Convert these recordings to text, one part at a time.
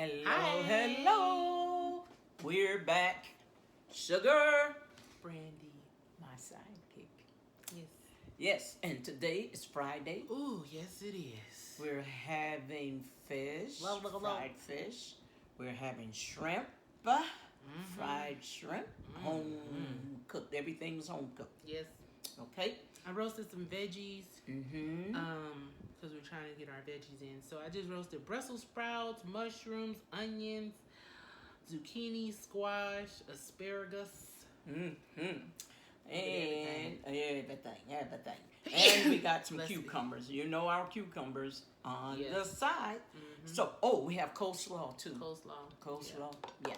Hello, Hi. hello. We're back. Sugar. Brandy. My sidekick. Yes. Yes, and today is Friday. Ooh, yes it is. We're having fish, fried fish. We're having shrimp, fried shrimp, home cooked. Everything's home cooked. Yes. Okay. I roasted some veggies. Mm-hmm. Because we're trying to get our veggies in. So I just roasted Brussels sprouts, mushrooms, onions, zucchini, squash, asparagus. Mm-hmm. And everything. And we got some cucumbers. You know our cucumbers on the side. So, we have coleslaw too. Coleslaw. Yeah.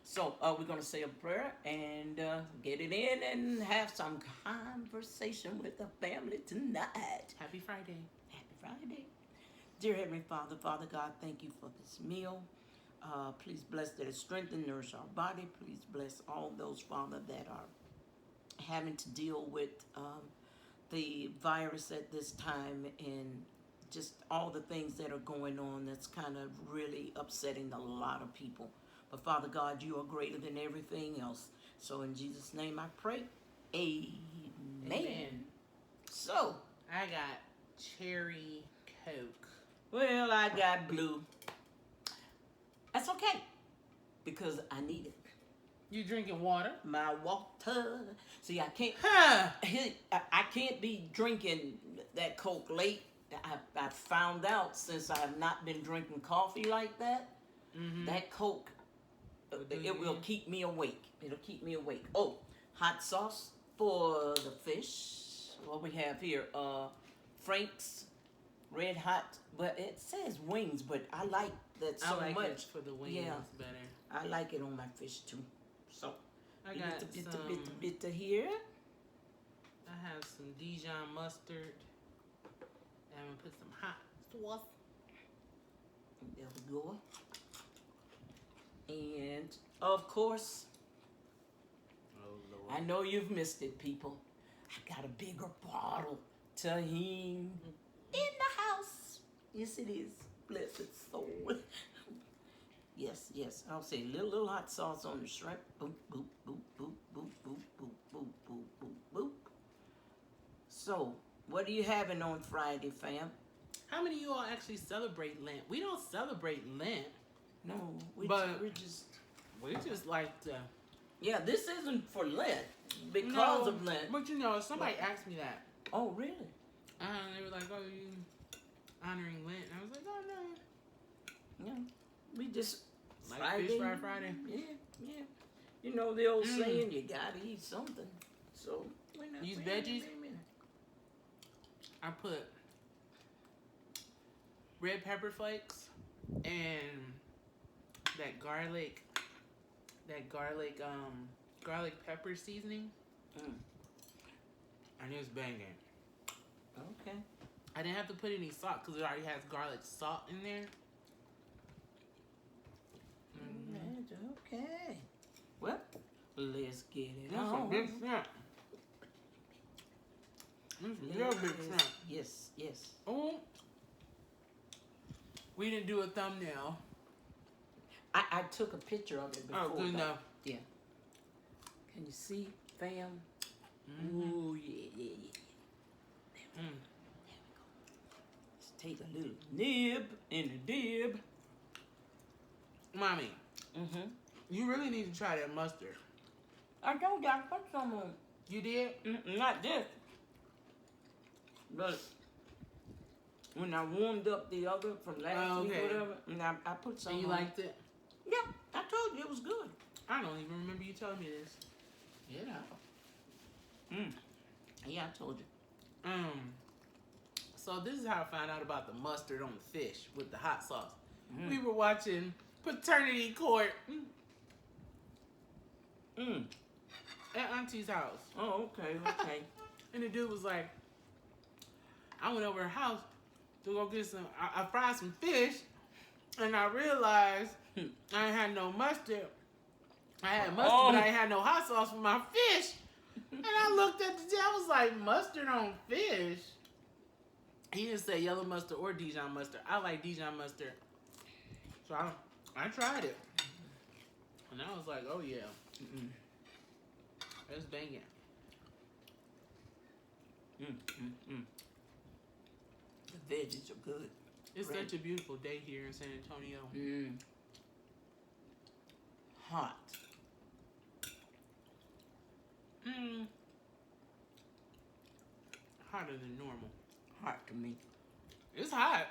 So, we're going to say a prayer and get it in and have some conversation with the family tonight. Happy Friday. Happy Friday. Dear Heavenly Father, Father God, thank you for this meal. Please bless that it strengthen, nourish our body. Please bless all those, Father, that are having to deal with the virus at this time and just all the things that are going on that's kind of really upsetting a lot of people. But Father God, you are greater than everything else. So in Jesus' name I pray. Amen. So, I got cherry Coke. well, I got blue. That's okay, because I need it. You drinking water? My water. See, I can't. Huh. I can't be drinking that Coke late. I found out since I have not been drinking coffee like that. That Coke, it will keep me awake. It'll keep me awake. Oh, hot sauce for the fish. What we have here, Frank's Red Hot. But it says wings, but I like that so I like much. it for the wings better. I like it on my fish too. So I got a bit here. I have some Dijon mustard. And I'm gonna put some hot sauce. There we go. And of course, Oh Lord. I know you've missed it, people. I got a bigger bottle. Tahini in the house. Yes, it is. Bless its soul. Yes. I'll say little hot sauce on the shrimp. Boop, boop, boop, boop, boop, boop, boop, boop, boop, boop, boop. So, what are you having on Friday, fam? How many of you all actually celebrate Lent? We don't celebrate Lent. No, we just like to. Yeah, this isn't for Lent because of Lent. But somebody asked me that. Oh, really? They were like, "Oh, you honoring Lent?" And I was like, "Oh no." Yeah, we just Like Friday. Fish Fry Friday. Yeah. You know the old saying, you gotta eat something. So use veggies. I put red pepper flakes and that garlic pepper seasoning. And it's banging. Okay. I didn't have to put any salt because it already has garlic salt in there. Okay. Well, let's get it That's on. a big shrimp. Real big shrimp. Yes. Oh, we didn't do a thumbnail. I took a picture of it before. Oh, good enough. Yeah. Can you see, fam? Ooh, yeah. There we go. Let's take a little nib in the dib. Mommy, you really need to try that mustard. I told you I put some on. You did? Not this. But when I warmed up the other from last week or whatever, and I put some and you on. liked it? Yeah, I told you it was good. I don't even remember you telling me this. Yeah. Yeah, I told you. So this is how I found out about the mustard on the fish with the hot sauce. We were watching Paternity Court at Auntie's house. Oh, okay. And the dude was like, I went over her house to go get some, I fried some fish, and I realized I had no mustard. I had mustard, but I ain't had no hot sauce for my fish. And I looked at the I was like, mustard on fish? He didn't say yellow mustard or Dijon mustard. I like Dijon mustard. So I tried it. And I was like, oh yeah. It's banging. The veggies are good. It's Great. such a beautiful day here in San Antonio. Hot. Hotter than normal. Hot to me. It's hot.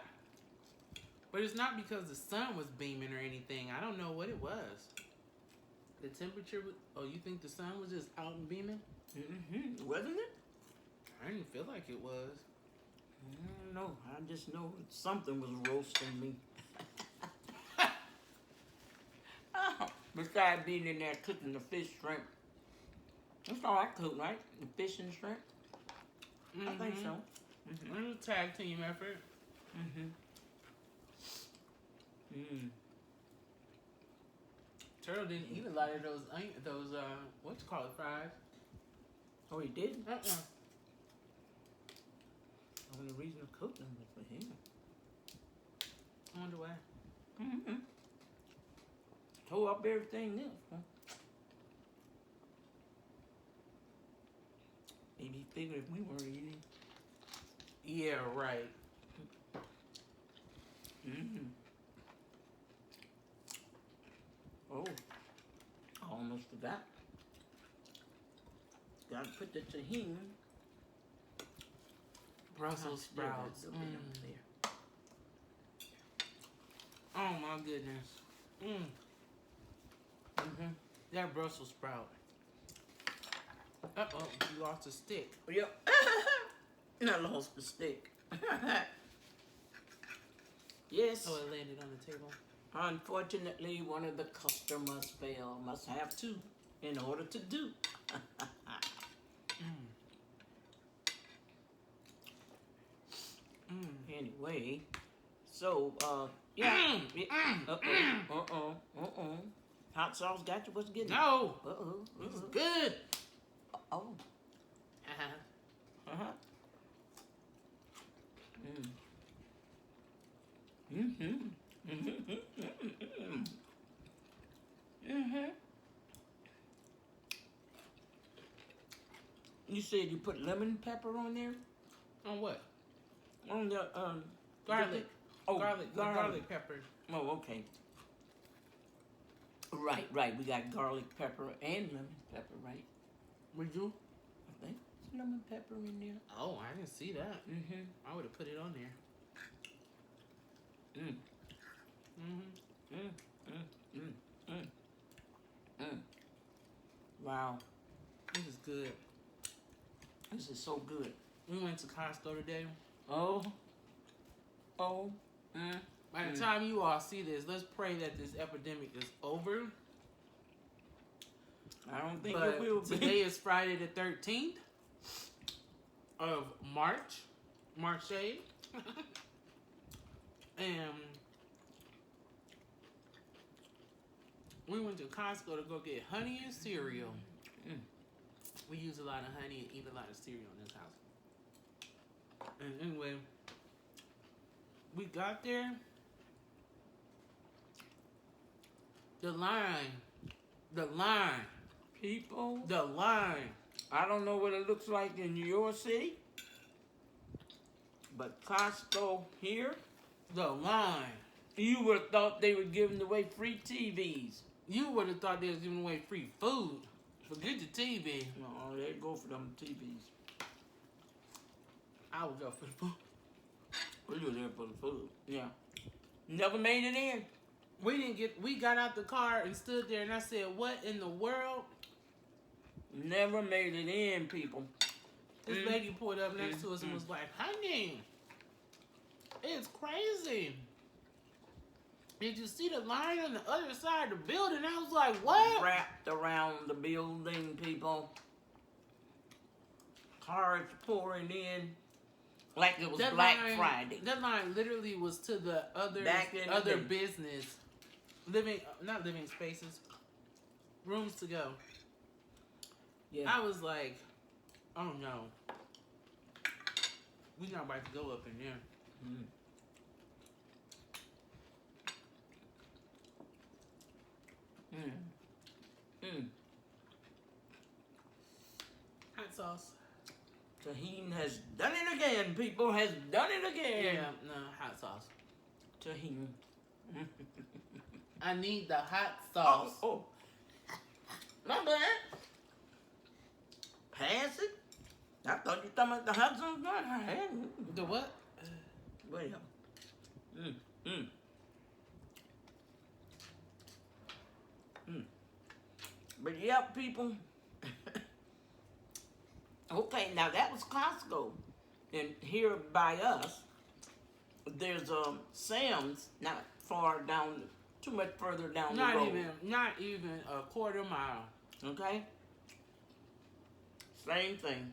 But it's not because the sun was beaming or anything. I don't know what it was. The temperature was... Oh, you think the sun was just out and beaming? Wasn't it? I didn't feel like it was. I don't know. I just know something was roasting me. Besides being in there cooking the fish, shrimp. That's all I cook, right? The fish and shrimp. I think so. It was a tag team effort. Turtle didn't eat a lot of those what you call it, fries. Oh, he did? Uh-uh. The only reason to cook them was for him. I wonder why. Tore up everything else, huh? Maybe he figured if we weren't eating. Yeah, right. Oh, I almost forgot. Gotta put the tahini. Brussels sprouts. Oh my goodness. That Brussels sprout. Uh-oh, you lost a stick. Yep. I lost the stick. Yes. Oh, it landed on the table. Unfortunately, one of the customers failed. Must have two in order to do. Anyway, so, yeah. Hot sauce got you? What's getting? No. This is good. Oh. You said you put lemon pepper on there? On what? On the Garlic. Oh, garlic pepper. Oh, okay. Right. We got garlic pepper and lemon pepper, right? Would you? I think there's lemon pepper in there. Oh, I didn't see that. I would have put it on there. Wow. This is good. This is so good. We went to Costco today. By the time you all see this, let's pray that this epidemic is over. I don't think it will be. Today is Friday the 13th of March. March 8th. And we went to Costco to go get honey and cereal. We use a lot of honey and eat a lot of cereal in this house. And anyway, we got there. The line. People. The line. I don't know what it looks like in your city, but Costco here, The line. you would have thought they were giving away free TVs. You would have thought they was giving away free food. Forget the TV. No, they'd go for them TVs. I would go for the food. We were there for the food. Yeah. Never made it in. We got out the car and stood there and I said, what in the world? Never made it in, people. This lady pulled up next to us and was like, honey, it's crazy. Did you see the line on the other side of the building? I was like, what? Wrapped around the building, people. Cars pouring in like it was Black Friday. That line literally was to the other business. Not living spaces. Rooms to go. Yeah. I was like, oh no. We not about to go up in there. Mm. Hot sauce. Tahine has done it again, people. Has done it again. Yeah, no, hot sauce. Tahine. I need the hot Oh, sauce. oh. My bad. Pass it. I thought you talking about the hot sauce. The what? Wait up. Mm, mm. Mm. But yeah, people. Okay, now that was Costco. And here by us, there's Sam's not far down, too much further down the road. Not even a quarter mile. Okay? Same thing.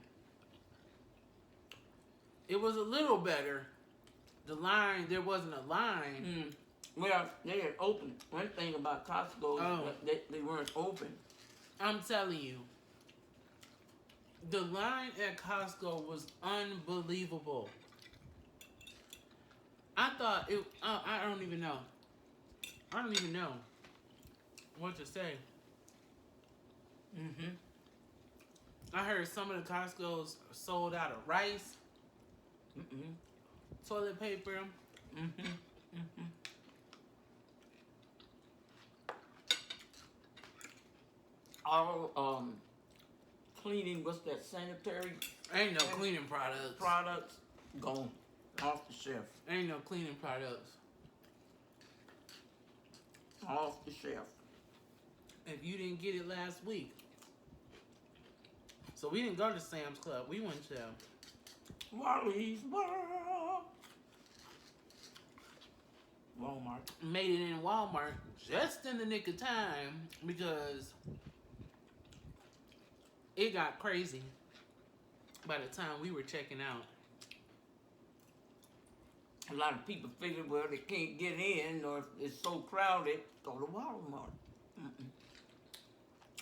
It was a little better. The line, there wasn't a line. Mm. Well, they had opened. One thing about Costco is they weren't open. I'm telling you, the line at Costco was unbelievable. I thought it. I don't even know. I don't even know what to say. Mm-hmm. I heard some of the Costco's sold out of rice, toilet paper. All cleaning, what's that, sanitary Ain't no cleaning products. products gone off the shelf. Ain't no cleaning products. Off the shelf. If you didn't get it last week. So we didn't go to Sam's Club. We went to Wally's World. Walmart. made it in Walmart just in the nick of time because it got crazy by the time we were checking out. A lot of people figure, well, they can't get in, or if it's so crowded, go to Walmart.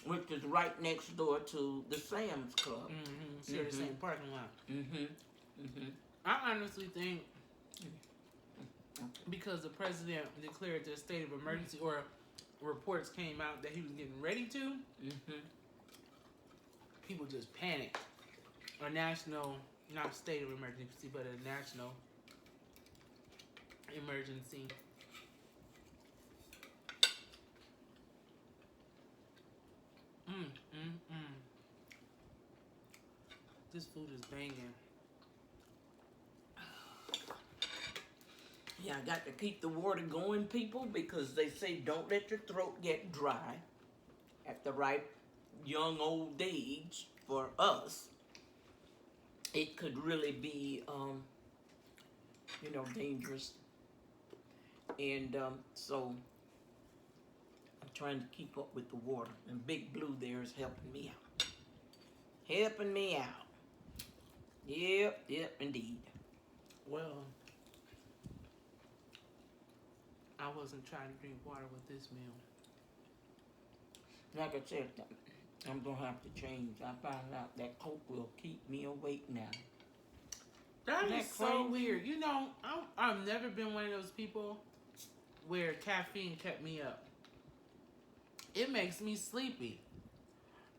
Which is right next door to the Sam's Club. Share the same parking lot. I honestly think because the president declared the state of emergency, or reports came out that he was getting ready to, people just panicked. A national, not state of emergency, but a national emergency. This food is banging. Yeah, I got to keep the water going, people, because they say don't let your throat get dry at the ripe young old age. For us, it could really be, dangerous. And so I'm trying to keep up with the water. And Big Blue there is helping me out. Helping me out. Yep, indeed. Well, I wasn't trying to drink water with this meal. Like I said, I'm going to have to change. I found out that Coke will keep me awake now. That Isn't is that so crazy? weird. You know, I've never been one of those people where caffeine kept me up. It makes me sleepy.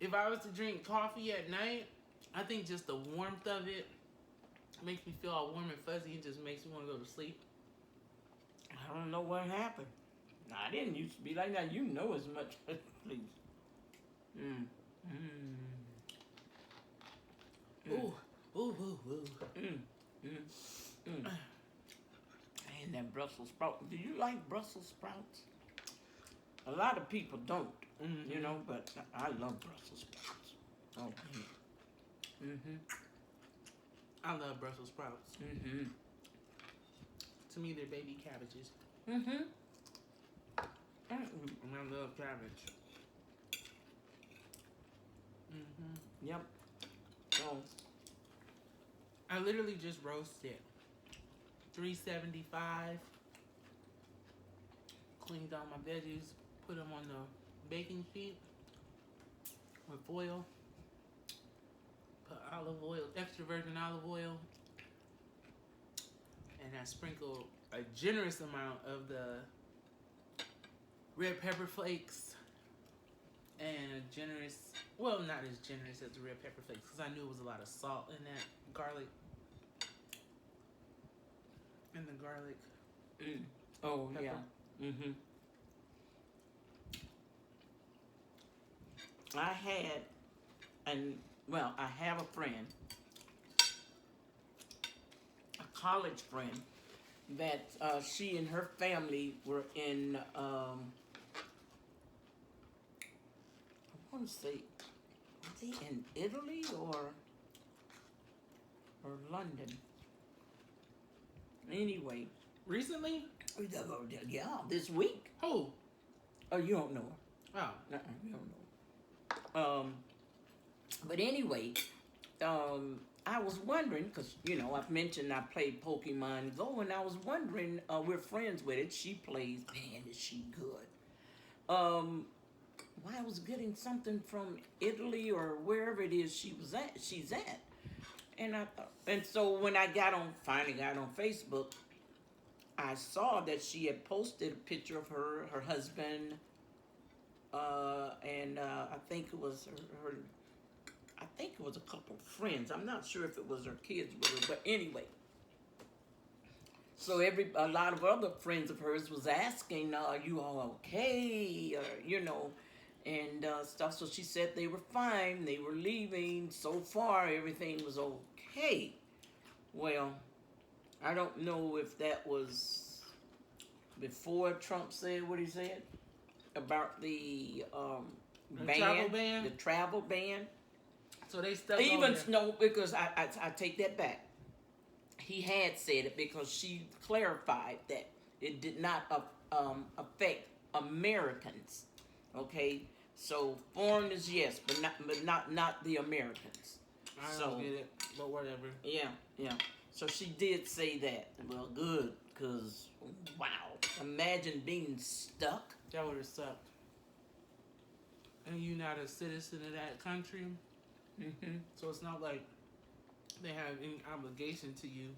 If I was to drink coffee at night, I think just the warmth of it makes me feel all warm and fuzzy. It just makes me want to go to sleep. I don't know what happened. I didn't used to be like that. You know as much. Please. Ooh. And that Brussels sprout. Do you like Brussels sprouts? A lot of people don't, but I love Brussels sprouts. Oh, I love Brussels sprouts. To me, they're baby cabbages. And I love cabbage. Yep. So I literally just roasted $3.75. Cleaned all my veggies, put them on the baking sheet with foil. Put olive oil, extra virgin olive oil, and I sprinkled a generous amount of the red pepper flakes and generous. Well, not as generous as the red pepper flakes because I knew it was a lot of salt in that garlic. In the garlic. Oh, pepper. yeah. I had, I have a friend, a college friend, that she and her family were in, I want to say, were they in Italy or London? Anyway. Recently? Yeah, this week. Who? Oh, you don't know her. Oh. You don't know her. But anyway, I was wondering, because, I've mentioned I played Pokemon Go, and I was wondering, we're friends with it. She plays, man, is she good. Why I was getting something from Italy or wherever it is she's at. And so when I finally got on Facebook, I saw that she had posted a picture of her husband, and I think it was her I think it was a couple of friends. I'm not sure if it was her kids with her, but anyway. So a lot of other friends of hers was asking, "Are you all okay?" And stuff. So she said they were fine. They were leaving. So far, everything was okay. Well, I don't know if that was before Trump said what he said about the travel ban. The travel ban. So they stuck No, because I take that back. He had said it because she clarified that it did not affect Americans. Okay, so foreigners, yes, but not the Americans. I don't get it, but whatever. Yeah. So she did say that. Well, good, because wow, imagine being stuck. That would have sucked. And you're not a citizen of that country. Mm-hmm. So it's not like they have any obligation to you.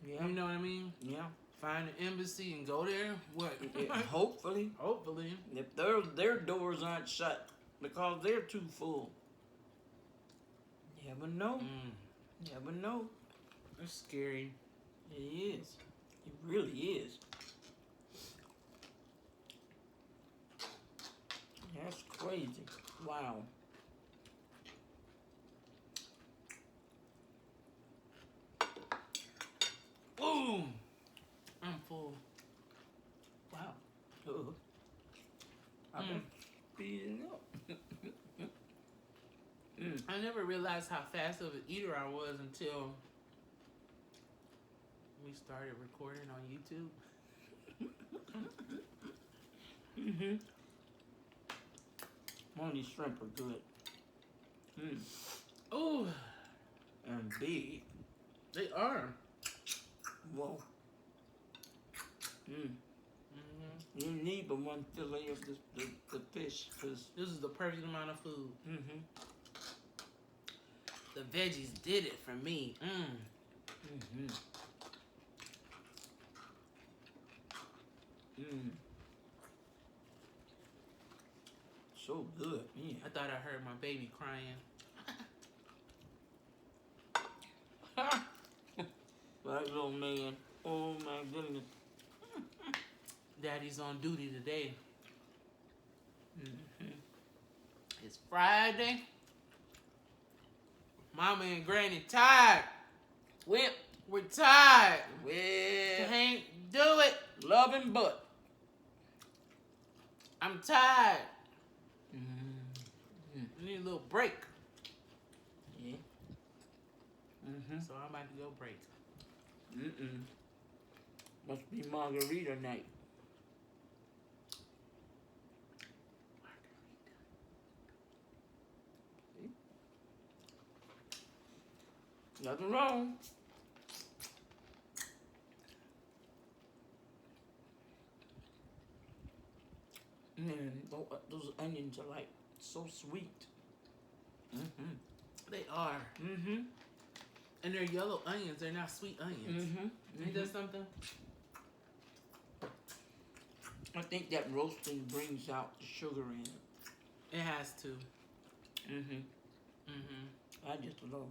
Yeah. You know what I mean? Yeah. Find an embassy and go there. What? Hopefully. If their doors aren't shut because they're too full. Never know. Never know. It's scary. It is. It really is. That's crazy. Wow. Boom! I'm full. Wow. I've been speeding up. I never realized how fast of an eater I was until we started recording on YouTube. Mm-hmm. One of these shrimp are good. Ooh. And big. They are. Whoa. You need but one fillet of the fish. Cause this is the perfect amount of food. Mm-hmm. The veggies did it for me. Mm-hmm. So good, man. I thought I heard my baby crying. That little man. Oh my goodness. Daddy's on duty today. It's Friday. Mama and Granny tired. We're tired. Well, Can't do it. Loving butt. I'm tired. I need a little break. Yeah. So I'm about to go break. Must be margarita night. Nothing wrong. Man, those onions are like so sweet. They are. And they're yellow onions. They're not sweet onions. Ain't that something? I think that roasting brings out the sugar in it. It has to. I just love,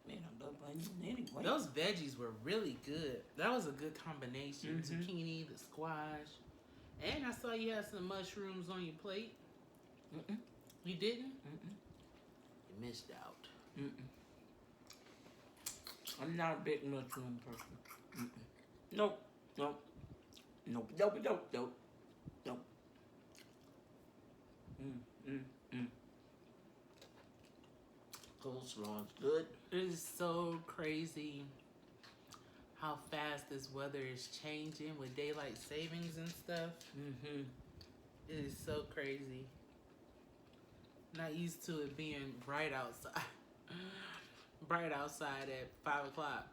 man, I love onion anyway. Those veggies were really good. That was a good combination. Zucchini, the squash. And I saw you had some mushrooms on your plate. You didn't? You missed out. I'm not a big mushroom person. Nope. Nope. Nope. Nope. Nope. Nope. Nope. Coleslaw is good. It is so crazy how fast this weather is changing with daylight savings and stuff. It is so crazy. Not used to it being bright outside. Bright outside at 5 o'clock.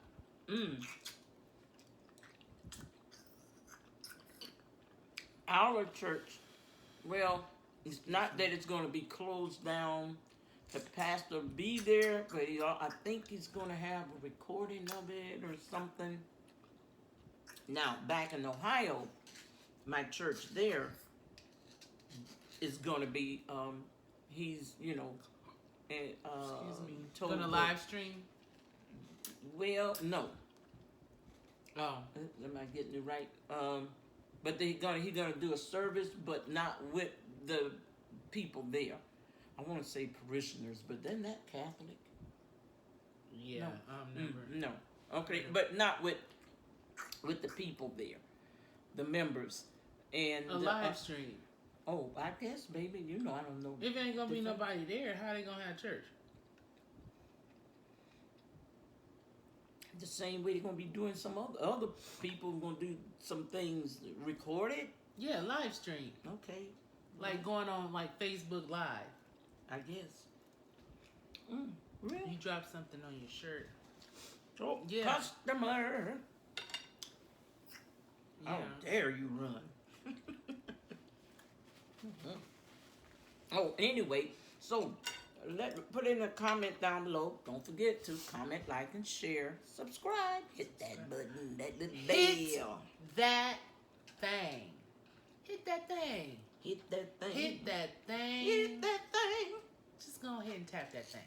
Our church, well, it's not that it's going to be closed down. The pastor be there, but I think he's going to have a recording of it or something. Now, back in Ohio, my church there is going to be, he's, Excuse me. told Gonna live stream? Well, no. Oh. Am I getting it right? But he's gonna do a service, but not with the people there. I want to say parishioners, but then that Catholic? Yeah, never. No. Okay, but not with the people there, the members, and a live stream. Oh, I guess, baby. You know, I don't know. If ain't gonna be nobody there, how they gonna have church? The same way they're gonna be doing some other people gonna do some things recorded. Yeah, live stream. Okay. Like going on like Facebook Live. I guess. Really? You dropped something on your shirt. Oh, yeah. Customer. Yeah. How dare you run? Oh, anyway, so put in a comment down below. Don't forget to comment, like, and share. Subscribe. Hit that button, that little bell. That thing. Hit that thing. Hit that thing. Hit that thing. Hit that thing. Just go ahead and tap that thing.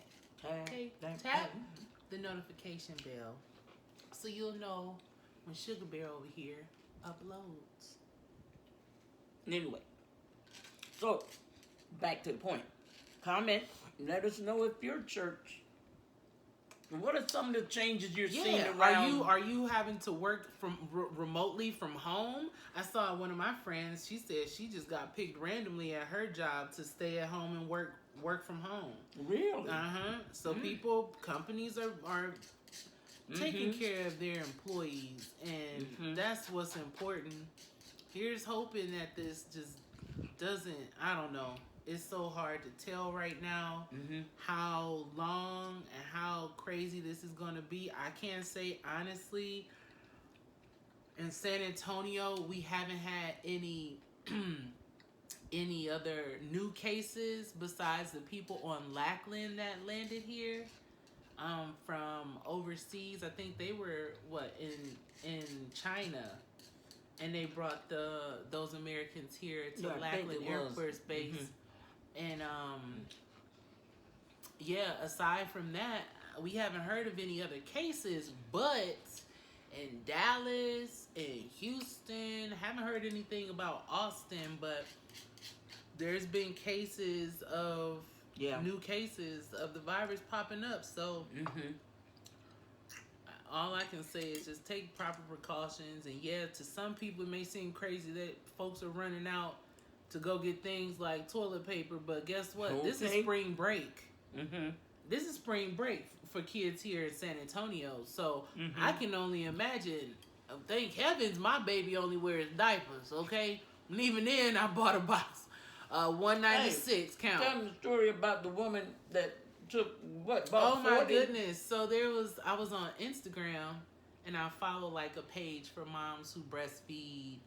Okay, That tap thing. the notification bell so you'll know when Sugar Bear over here uploads. Anyway, so back to the point. Comment. Let us know if your church. What are some of the changes you're seeing around? Are you having to work from remotely from home? I saw one of my friends. She said she just got picked randomly at her job to stay at home and work from home. Really? So companies are taking care of their employees, and that's what's important. Here's hoping that this just doesn't. I don't know. It's so hard to tell right now how long and how crazy this is going to be. I can't say honestly. In San Antonio, we haven't had any other new cases besides the people on Lackland that landed here from overseas. I think they were in China. And they brought those Americans here to Lackland Air Force Base. And, aside from that, we haven't heard of any other cases. But in Dallas, in Houston, haven't heard anything about Austin. But there's been cases of, new cases of the virus popping up. So... all I can say is just take proper precautions. And to some people it may seem crazy that folks are running out to go get things like toilet paper, but guess what? Okay. This is spring break. This is spring break for kids here in San Antonio. So I can only imagine. Thank heavens my baby only wears diapers, okay? And even then I bought a box. 196 count. Tell me the story about the woman that took what? Oh my 40? goodness! So I was on Instagram, and I follow like a page for moms who breastfeed,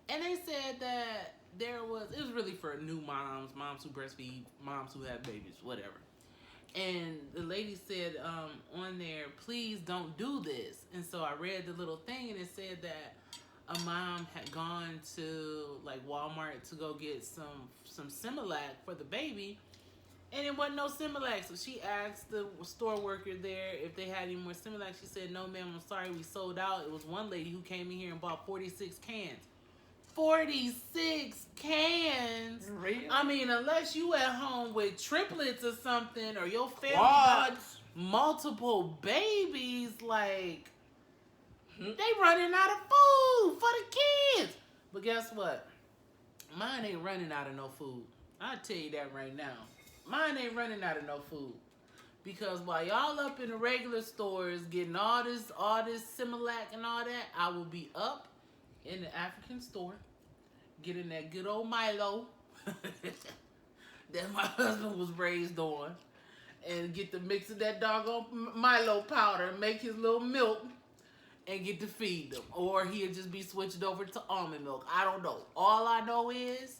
and they said that it was really for new moms who breastfeed, moms who have babies, whatever. And the lady said on there, please don't do this. And so I read the little thing, and it said that a mom had gone to like Walmart to go get some Similac for the baby, and it wasn't no Similac. So she asked the store worker there if they had any more Similac. She said, "No, ma'am, I'm sorry, we sold out." It was one lady who came in here and bought 46 cans. 46 cans. Really? I mean, unless you at home with triplets or something, or your family got multiple babies, like they running out of food for the kids. But guess what? Mine ain't running out of no food. I'll tell you that right now. Mine ain't running out of no food. Because while y'all up in the regular stores getting all this Similac and all that, I will be up in the African store getting that good old Milo that my husband was raised on, and get the mix of that doggone Milo powder and make his little milk and get to feed them. Or he'll just be switched over to almond milk. I don't know. All I know is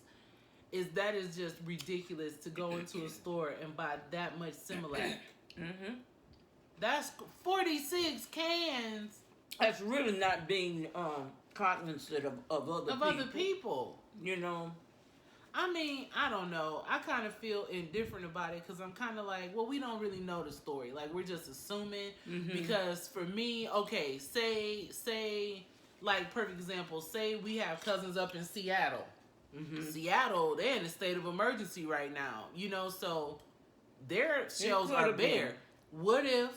that is just ridiculous to go into a store and buy that much Similac. Mm-hmm. That's 46 cans. That's really not being cognizant of other people. You know? I mean, I don't know. I kind of feel indifferent about it because I'm kind of like, well, we don't really know the story. Like, we're just assuming. Mm-hmm. Because for me, okay, say, like, perfect example, say we have cousins up in Seattle. Mm-hmm. Seattle, they're in a state of emergency right now. You know, so their shelves are bare. What if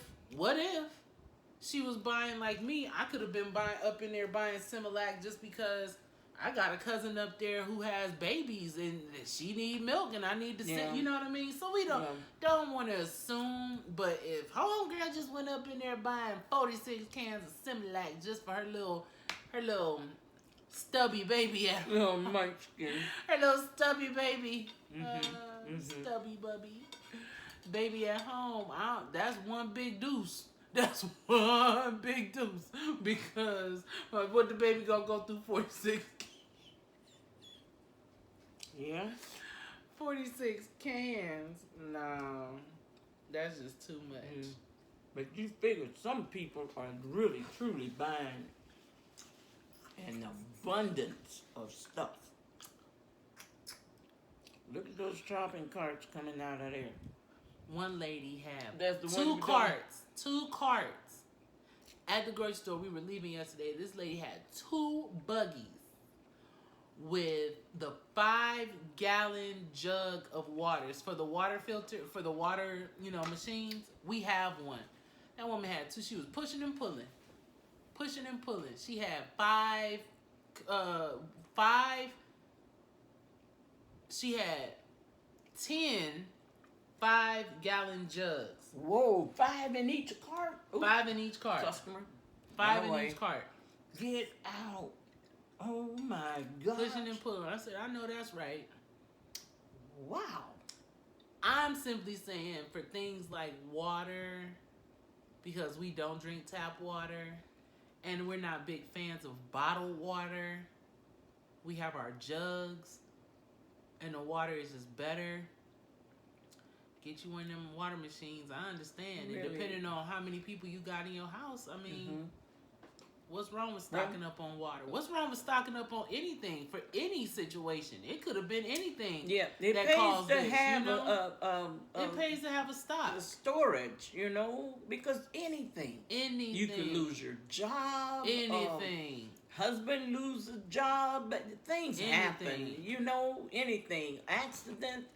she was buying like me? I could have been up in there buying Similac just because I got a cousin up there who has babies and she need milk and I need to sit. You know what I mean? So we don't want to assume. But if homegirl just went up in there buying 46 cans of Similac just for her little stubby baby at little munchkin, her little stubby baby, stubby bubby baby at home, that's one big deuce. That's one big deuce. Because what the baby gonna go through 46? Yeah. 46 cans. No. That's just too much. But you figure some people are really, truly buying an abundance of stuff. Look at those shopping carts coming out of there. One lady had That's the two one carts. 2 carts. At the grocery store, we were leaving yesterday. This lady had 2 buggies with the 5-gallon jug of waters for the water filter, for the water, machines. We have one. That woman had 2. She was pushing and pulling. She had 5. She had 10 5-gallon jugs. Whoa, 5 in each cart? Ooh. 5 in each cart. Customer. 5 in each cart. Get out. Oh my God. Pushing and pulling. I said, I know that's right. Wow. I'm simply saying for things like water, because we don't drink tap water, and we're not big fans of bottled water, we have our jugs, and the water is just better. Get you one of them water machines. I understand. Really? And depending on how many people you got in your house, I mean, what's wrong with stocking up on water? What's wrong with stocking up on anything for any situation? It could have been anything. Yeah, it that pays caused to this, have it pays to have a stock, a storage. Because anything. You could lose your job. Anything. Husband lose a job, things happen, anything, accident,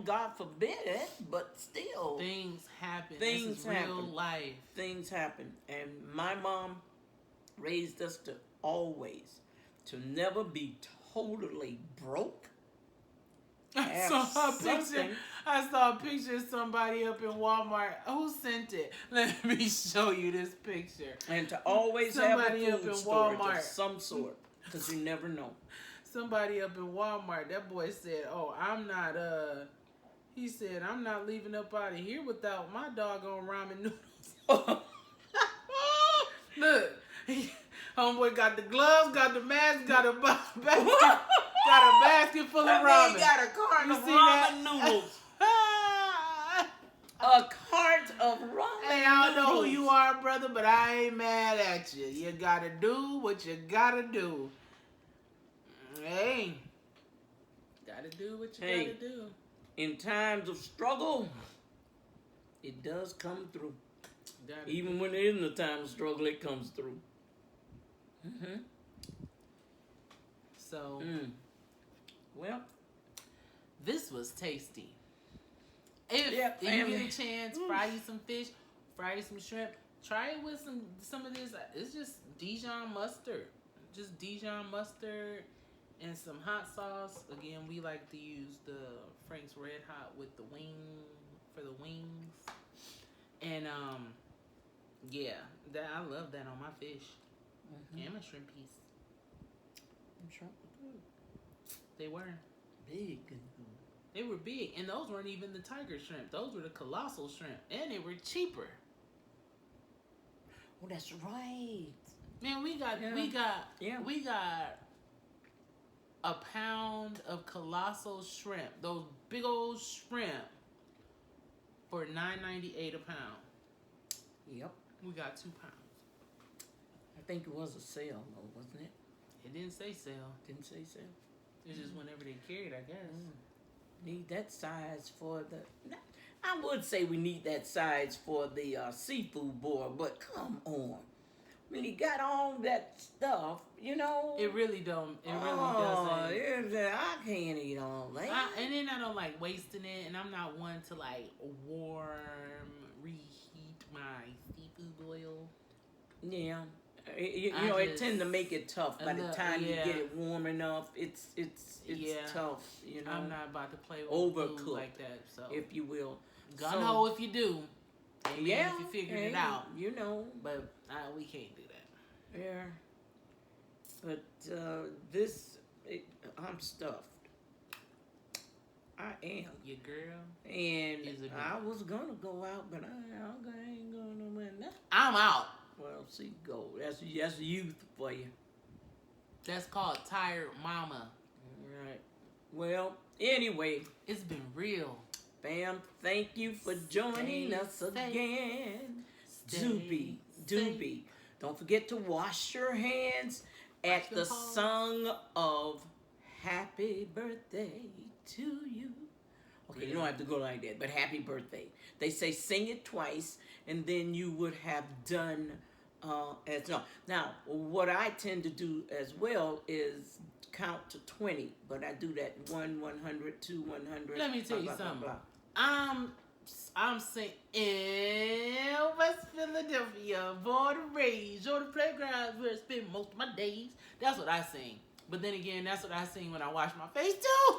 God forbid it, but still. Things happen. This is real life. Things happen. And my mom raised us to never be totally broke. I saw a picture of somebody up in Walmart. Who sent it? Let me show you this picture. And to always somebody have a food storage of some sort, because you never know. Somebody up in Walmart. That boy said, he said, I'm not leaving up out of here without my doggone ramen noodles. Look, homeboy got the gloves, got the mask, got a basket. Got a basket full of ramen. He got a cart of ramen noodles. A cart of ramen Hey, I don't know who noodles. you are, brother, but I ain't mad at you. You gotta do what you gotta do. Hey, gotta do what you Hey. gotta do. In times of struggle, it does come through. Gotta Even when there isn't a time of struggle, it comes through. Mm-hmm. So, Well, this was tasty. If Yep, you family. get a chance, fry you some fish, fry you some shrimp. Try it with some of this. It's just Dijon mustard. Just Dijon mustard and some hot sauce. Again, we like to use the Frank's Red Hot with the for the wings. And yeah, I love that on my fish and my shrimp piece. shrimp were good. They were. Big and good. They were big, and those weren't even the tiger shrimp. Those were the colossal shrimp, and they were cheaper. Oh, that's right. Man, we got a pound of colossal shrimp. Those big old shrimp for $9.98 a pound. Yep. We got 2 pounds. I think it was a sale, though, wasn't it? It didn't say sale. Didn't say sale. It's just whenever they carried, I guess. Need that size for the... I would say we need that size for the seafood board, but come on. When you got all that stuff, you know... It really don't. It really doesn't. I can't eat all that. And then I don't like wasting it, and I'm not one to like reheat my seafood boil. Yeah. It tend to make it tough by the time you get it warm enough. It's tough, you know. I'm not about to play with overcooked food like that, so if you will. Gonna know if you do. Yeah, if you figured it out, you know. but we can't do that. Yeah. But I'm stuffed. I am. Your girl. And is a I was gonna go out, but I ain't gonna win that. I'm out. Well, see, go. That's youth for you. That's called tired mama. Right. Well, anyway, It's been real. fam, thank you for joining us again. Doobie. Don't forget to wash your hands at the song of Happy Birthday to you. Okay, you don't have to go like that, but happy birthday. They say sing it twice, and then you would have done Now, what I tend to do as well is count to 20, but I do that 1, 100, 2, 100. Let me tell you blah, blah, something. blah, blah. I'm saying in West Philadelphia, born and raised, on the playgrounds where I spend most of my days. That's what I sing. But then again, that's what I sing when I wash my face too.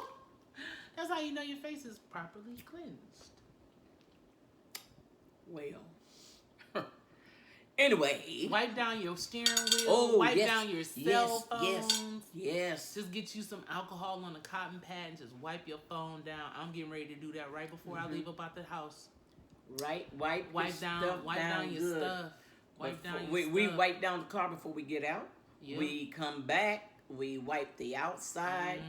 That's how you know your face is properly cleansed. Well. Anyway. Wipe down your steering wheel. Oh, wipe yes, down your cell phones. Yes. Just get you some alcohol on a cotton pad and just wipe your phone down. I'm getting ready to do that right before I leave up out the house. Right, wipe down your good. stuff. Wipe down your stuff. We wipe down the car before we get out. Yep. We come back. We wipe the outside.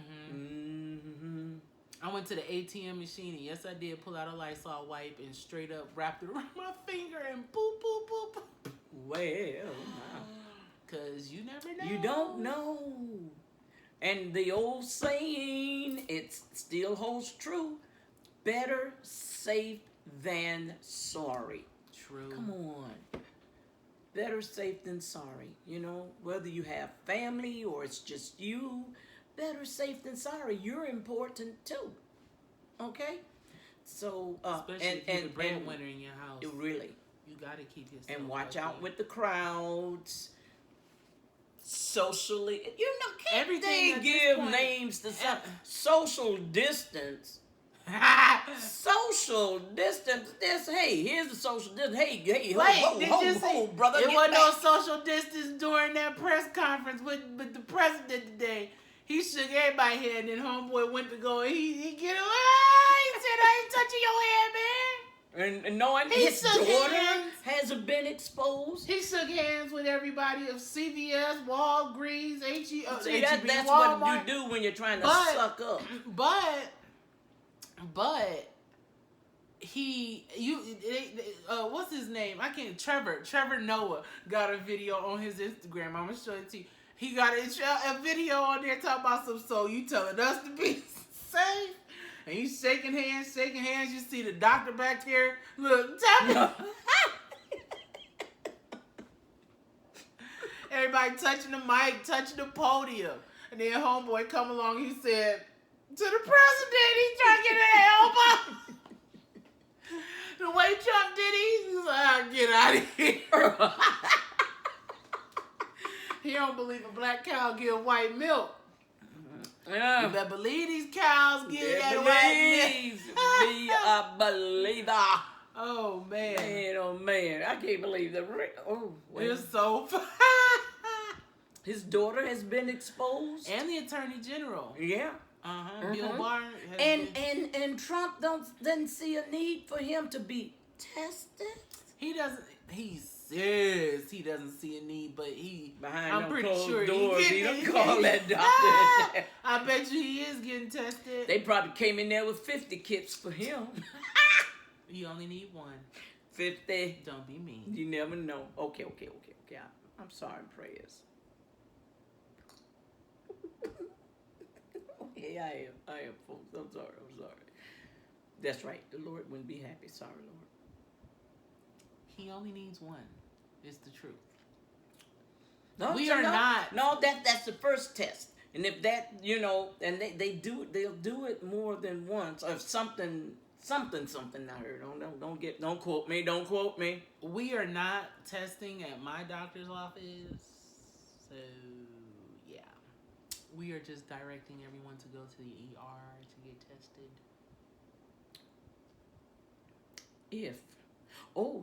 I went to the ATM machine and yes, I did pull out a Lysol wipe and straight up wrapped it around my finger and boop, boop, boop, boop. Well, Cause you never know. you don't know. And the old saying, it still holds true. Better safe than sorry. True. Come on. Better safe than sorry. You know, whether you have family or it's just you, better safe than sorry. You're important too. Okay? So, Especially if you're the breadwinner in your house. Really. You gotta keep yourself And watch healthy. out with the crowds. Socially, you know, can't Everything they at this give point- names to something? Social distance. Social distance. Here's the social distance. Hey, ho, brother. It get wasn't no back. social distance during that press conference with the president today. He shook everybody's hand, and homeboy went to go. He get away. He said, "I ain't touching your hand, man." And knowing He his shook daughter hands. hasn't been exposed. He shook hands with everybody of CVS, Walgreens, See, H-E-B, that's Walmart. what you do when you're trying to But- suck up. But what's his name? I can't. Trevor Noah got a video on his Instagram. I'm gonna show it to you. He got a video on there talking about some. So you telling us to be safe? And he's shaking hands. You see the doctor back there. Look, tell me. Everybody touching the mic, touching the podium. And then homeboy come along, he said, to the president, he's trying to get an elbow. The way Trump did it, he's like, get out of here. He don't believe a black cow give white milk. Yeah. You better believe these cows give that white milk. Be a believer. Oh, man. Man, oh, man. I can't believe that. Oh, It's so fun. His daughter has been exposed. And the Attorney General. Yeah. Bill Barr. And Trump doesn't see a need for him to be tested. He doesn't. He says he doesn't see a need, but Behind I'm them pretty closed sure doors, he he don't call that doctor. I bet you he is getting tested. They probably came in there with 50 kits for him. You only need one. 50. Don't be mean. You never know. Okay. I'm sorry, prayers. Okay, I am, folks. I'm sorry. That's right. The Lord wouldn't be happy. Sorry, Lord. He only needs one. It's the truth. No, We are not. No, that's the first test. And if that, and they'll do it more than once or something I heard. Don't quote me. We are not testing at my doctor's office. So, yeah. We are just directing everyone to go to the ER to get tested.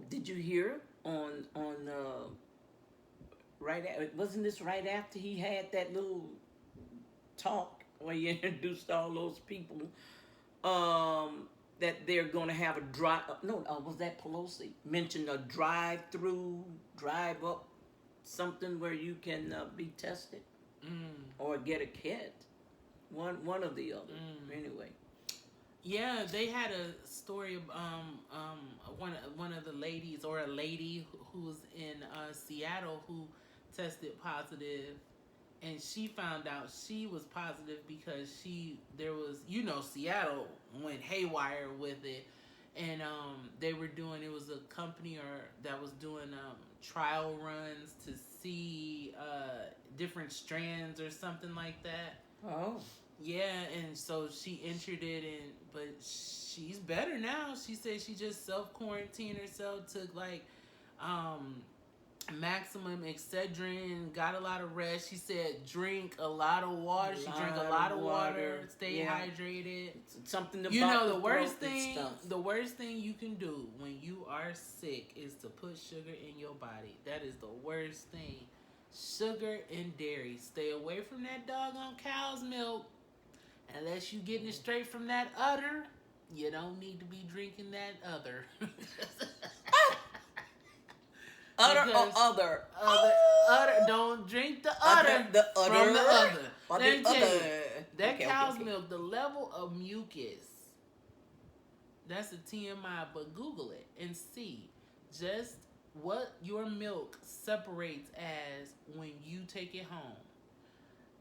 Did you hear on wasn't this right after he had that little talk where he introduced all those people that they're going to have a was that Pelosi mentioned a drive up something where you can be tested or get a kit, one or the other. Anyway. Yeah, they had a story of one of the ladies, or a lady who's in Seattle, who tested positive, and she found out she was positive because Seattle went haywire with it, and they were doing, it was a company that was doing trial runs to see different strands or something like that. Oh. Yeah, and so she entered it, but she's better now. She said she just self-quarantined herself, took maximum Excedrin, got a lot of rest. She said drink a lot of water. She drank a lot of water, stay hydrated. It's something about the worst thing you can do when you are sick is to put sugar in your body. That is the worst thing. Sugar and dairy. Stay away from that doggone cow's milk. Unless you're getting it straight from that udder, you don't need to be drinking that udder. Udder or other? Udder. Don't drink the udder from the udder. Let me tell you, that cow's milk, the level of mucus, that's a TMI, but Google it and see just what your milk separates as when you take it home.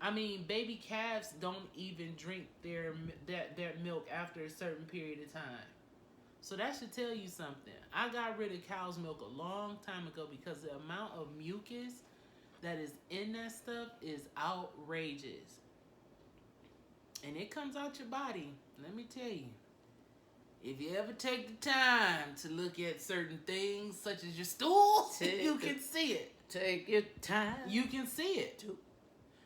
I mean, baby calves don't even drink their milk after a certain period of time. So that should tell you something. I got rid of cow's milk a long time ago because the amount of mucus that is in that stuff is outrageous. And it comes out your body. Let me tell you. If you ever take the time to look at certain things, such as your stool, you can see it. Take your time. You can see it.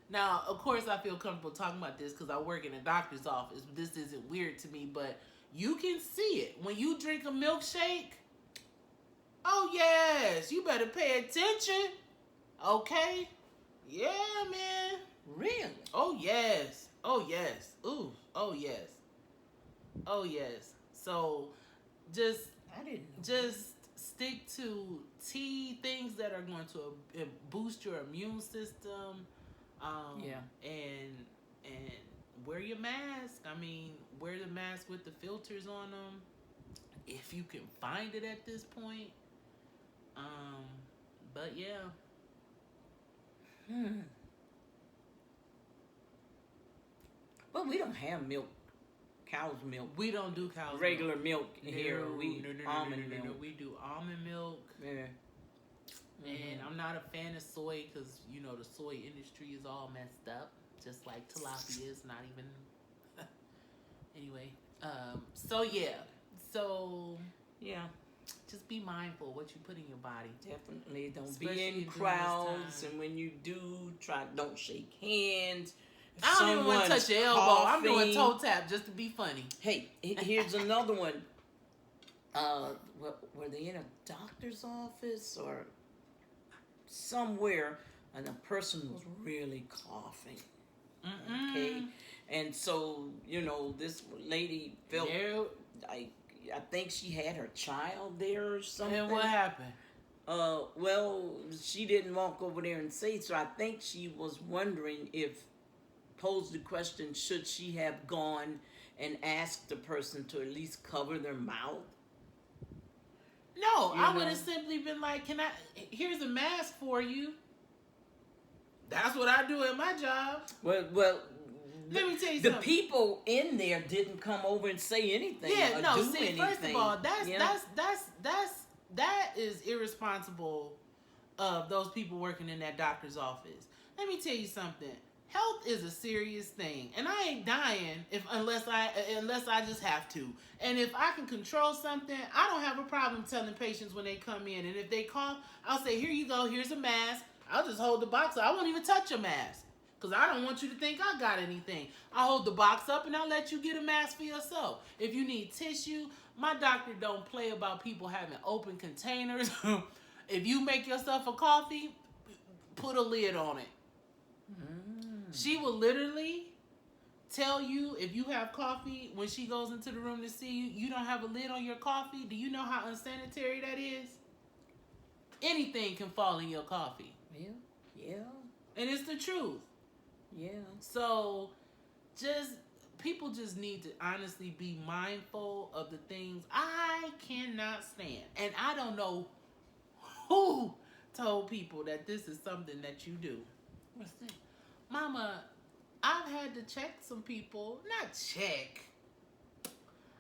Now, of course, I feel comfortable talking about this because I work in a doctor's office. This isn't weird to me, but you can see it. When you drink a milkshake, oh, yes, you better pay attention. Okay? Yeah, man. Really? Oh, yes. Oh, yes. Ooh. Oh, yes. Oh, yes. So, just stick to things that are going to boost your immune system. And wear your mask. I mean, wear the mask with the filters on them. if you can find it at this point. But yeah. Well, we don't have milk, cow's milk. We don't do cow's regular milk here. We almond milk. No. We do almond milk. Yeah. And I'm not a fan of soy because, you know, the soy industry is all messed up. Just like tilapia is not even... Anyway. So, yeah. So... Yeah. Just be mindful what you put in your body. Definitely. Don't Especially be in during crowds. this time. And when you do, don't shake hands. If I don't even want to touch your elbow. I'm doing toe tap just to be funny. Hey, here's another one. Were they in a doctor's office or somewhere, and a person was really coughing? Okay, and so you know this lady felt like I think she had her child there or something. And what happened? Well, she didn't walk over there and say. So I think she was wondering posed the question, should she have gone and asked the person to at least cover their mouth? No, I would have simply been like, here's a mask for you. That's what I do at my job. Well, let me tell you the something. people in there didn't come over and say anything. Yeah, or no, do see, anything. first of all, that is irresponsible of those people working in that doctor's office. Let me tell you something. Health is a serious thing, and I ain't dying unless I just have to. And if I can control something, I don't have a problem telling patients when they come in. And if they cough, I'll say, "Here you go. Here's a mask." I'll just hold the box up. I won't even touch your mask because I don't want you to think I got anything. I'll hold the box up and I'll let you get a mask for yourself. If you need tissue, my doctor don't play about people having open containers. If you make yourself a coffee, put a lid on it. She will literally tell you if you have coffee when she goes into the room to see you, you don't have a lid on your coffee. Do you know how unsanitary that is? Anything can fall in your coffee. Yeah. And it's the truth. Yeah. So people just need to honestly be mindful of the things I cannot stand. And I don't know who told people that this is something that you do. What's that? Mama, I've had to check some people. Not check.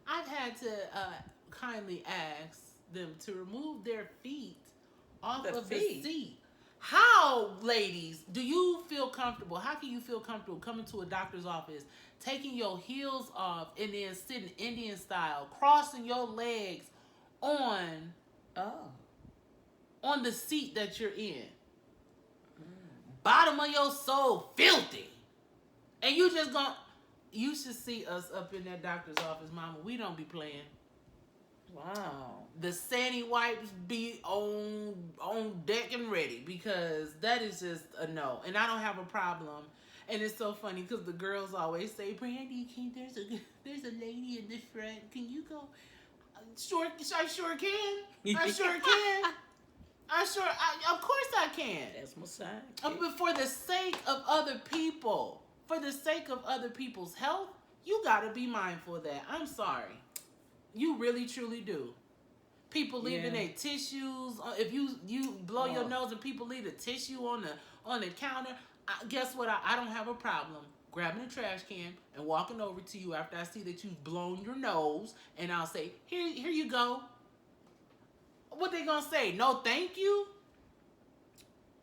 I've had to kindly ask them to remove their feet off of the seat. How, ladies, do you feel comfortable? How can you feel comfortable coming to a doctor's office, taking your heels off, and then sitting Indian style, crossing your legs on the seat that you're in? Bottom of your soul filthy. And you should see us up in that doctor's office, Mama. We don't be playing. Wow. The sandy wipes be on deck and ready because that is just a no. And I don't have a problem. And it's so funny because the girls always say, "Brandy, there's a lady in the front. Can you go?" I sure can. I sure can. Of course I can. That's my side. But for the sake of other people, for the sake of other people's health, you gotta be mindful of that. I'm sorry. You really, truly do. People leaving their tissues. If you blow your nose and people leave a tissue on the counter, guess what? I don't have a problem grabbing a trash can and walking over to you after I see that you've blown your nose, and I'll say, here you go. What they gonna say? No, thank you?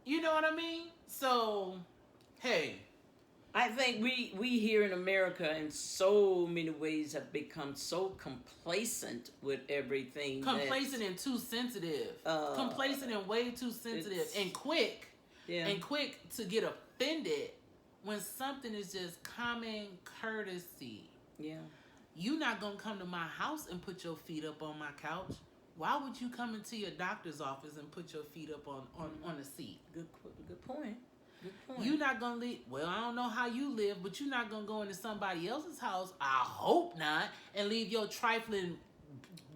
You know what I mean? So, hey. I think we here in America in so many ways have become so complacent with everything. Complacent and too sensitive. Complacent and way too sensitive. And quick. Yeah. And quick to get offended when something is just common courtesy. Yeah. You're not gonna come to my house and put your feet up on my couch. Why would you come into your doctor's office and put your feet up on a seat? Good point. Good point. You're not going to leave. Well, I don't know how you live, but you're not going to go into somebody else's house, I hope not, and leave your trifling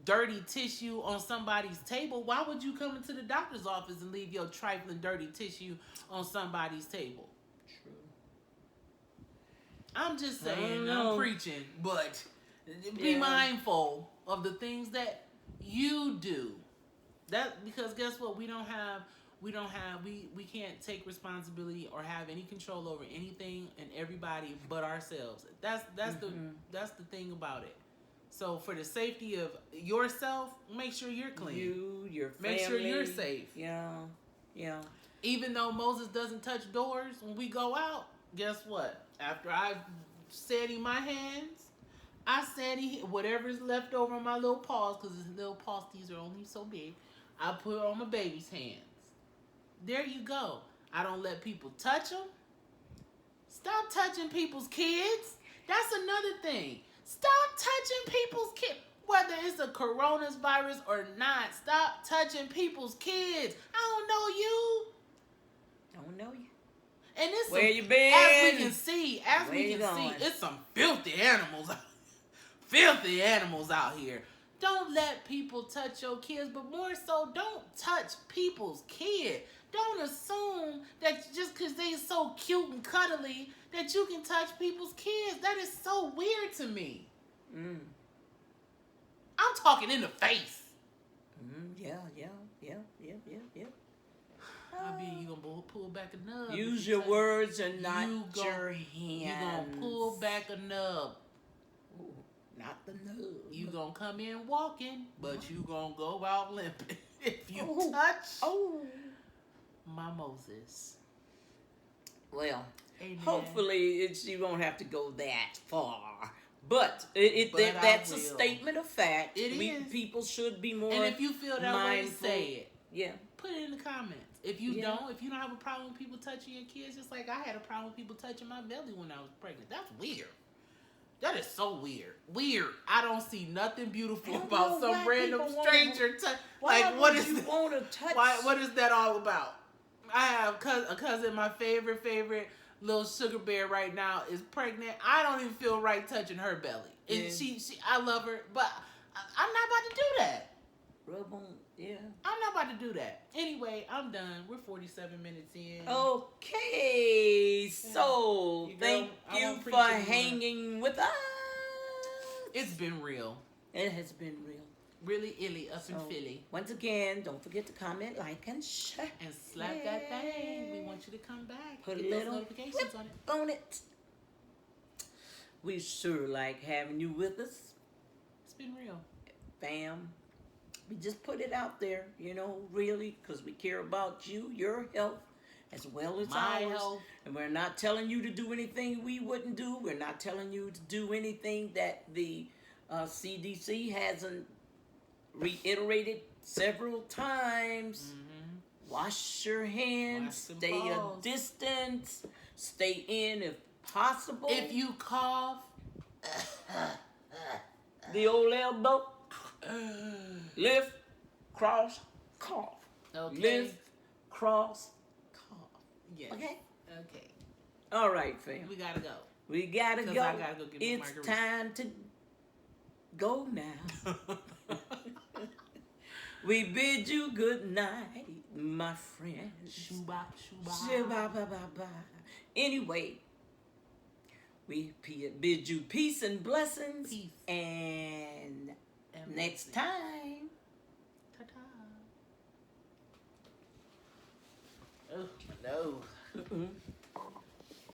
dirty tissue on somebody's table. Why would you come into the doctor's office and leave your trifling dirty tissue on somebody's table? True. I'm just saying, I'm preaching, but be mindful of the things that You do. That because guess what? We can't take responsibility or have any control over anything and everybody but ourselves. That's the thing about it. So for the safety of yourself, make sure you're clean. Your family. Make sure you're safe. Yeah. Even though Moses doesn't touch doors when we go out, guess what? After I steady my hands, I steady whatever's left over on my little paws, because his little pasties are only so big, I put it on my baby's hands. There you go. I don't let people touch them. Stop touching people's kids. That's another thing. Stop touching people's kids. Whether it's a coronavirus or not, stop touching people's kids. I don't know you. Don't know you. And it's where you been? As we can see, it's some filthy animals out here. Don't let people touch your kids, but more so, don't touch people's kids. Don't assume that just because they so cute and cuddly that you can touch people's kids. That is so weird to me. I'm talking in the face. Yeah. I mean, you gonna pull back a nub. Use your words and not your hands. You gonna pull back a nub. Ooh, not the nub. You gonna come in walking, but you gonna go out limping if you touch my Moses. Well, Amen. hopefully you won't have to go that far. But that's a statement of fact. It is. People should be more And if you feel that mindful. way, say it. Yeah. Put it in the comments. If you don't have a problem with people touching your kids, just like I had a problem with people touching my belly when I was pregnant. That's weird. That is so weird. Weird. I don't see nothing beautiful about some random stranger touch. Like, what is you want to touch? What is that all about? I have a cousin, my favorite little sugar bear right now is pregnant. I don't even feel right touching her belly. And she I love her, but I'm not about to do that. Rub on, yeah. I'm not about to do that. Anyway, I'm done. We're 47 minutes in. Okay, so thank you for hanging with us. It's been real. It has been real. Really illy up in Philly. Once again, don't forget to comment, like, and share. And slap that thing. We want you to come back. Put Get a little notifications on it. On it. We sure like having you with us. It's been real. Fam. We just put it out there, really, because we care about you, your health, as well as my ours. health. And we're not telling you to do anything we wouldn't do. We're not telling you to do anything that the CDC hasn't reiterated several times. Wash your hands. Stay a distance. Stay in if possible. If you cough, the old elbow. Lift, cross, cough. Okay. Lift, cross, cough. Yes. Okay? Okay. All right, fam. We gotta go. We gotta go. I gotta go get my It's margarita. time to go now. We bid you good night, my friend. Shoo-ba, shoo-ba. Shoo-ba-ba-ba-ba. Anyway, we bid you peace and blessings. Peace. And next time. Ta-ta. Oh, no.